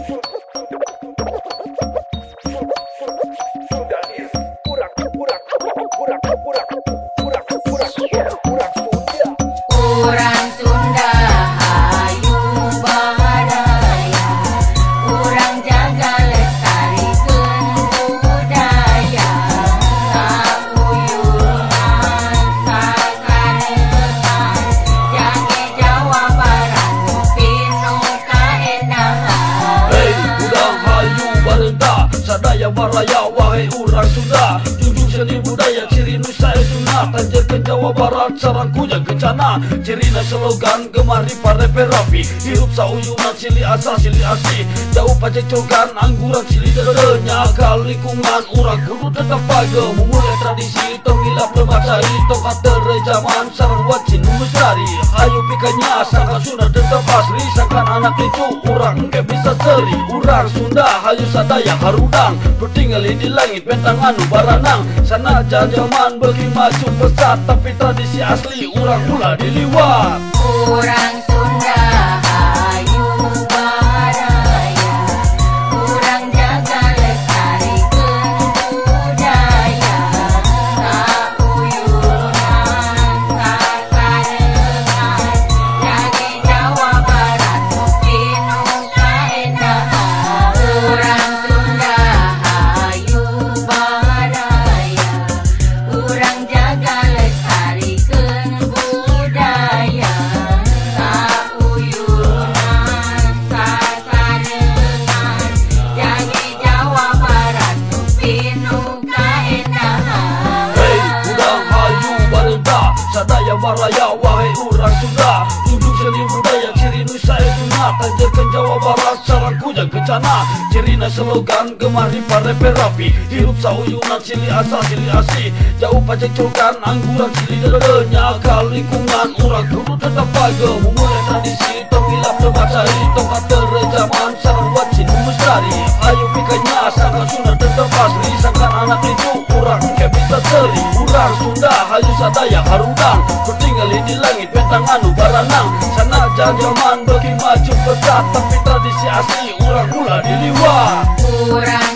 Urang Sunda hayu baraya, urang jaga lestarikeun budaya, sauyunan sasarekan, jage Jawa Barat pinu kaendahan. Hei urang hayu barenta sadaya waraya, wahai urang Sunda, junjung seni budaya ciri Nusa Sunda, tanjakan Jawa Barat sarangkunya kencana, cirina slogan gemari parepe rapi, hirup sauyunan cili asa cili asli, jauh pacecokan angguran cili dedenya, kal lingkungan urang kudu tetap page, memulai tradisi tong hilap lemacai, tong katere zaman sarang wacin mustari, ayo pikanya sangkan Sunda tetap asli, sangkan anak itu urang engke bisa seri, urang Sunda hayu sadaya harudang, bertinggali di langit bentang anu baranang, sana zaman bagi maju pesat, tapi tradisi asli urang mula diliwat. Urang Sunda hayu baraya, urang jaga lestarikeun budaya, sauyunan sasarekan, jage Jawa Barat pinu kaendahan. Urang Sunda hayu baraya, urang jaga lestarikeun budaya, sauyunan sasarekan, jage Jawa Barat pinu kaendahan. Hei urang hayu barenta sadaya waraya, wahai urang Sunda, junjung seni budaya ciri Nusa Sunda, tanjakan Jawa Barat sarangkunya kencana, cirina slogan gemari parepe rapi, hirup sauyunan cili asa cili asli, jauh pacecokan angguran cili dedenya, kal lingkungan urang kudu tetap page, memulai tradisi tong hilap lemacai, tong katere zaman sarang wacin mustari, ayo pikanya sangkan Sunda tetap asli, sangkan anak itu urang engke bisa seri, urang Sunda hayu sadaya harudang, bertinggali di langit bentang anu baranang, sana zaman bagi maju pesat, tapi tradisi asli urang mula diliwat. Urang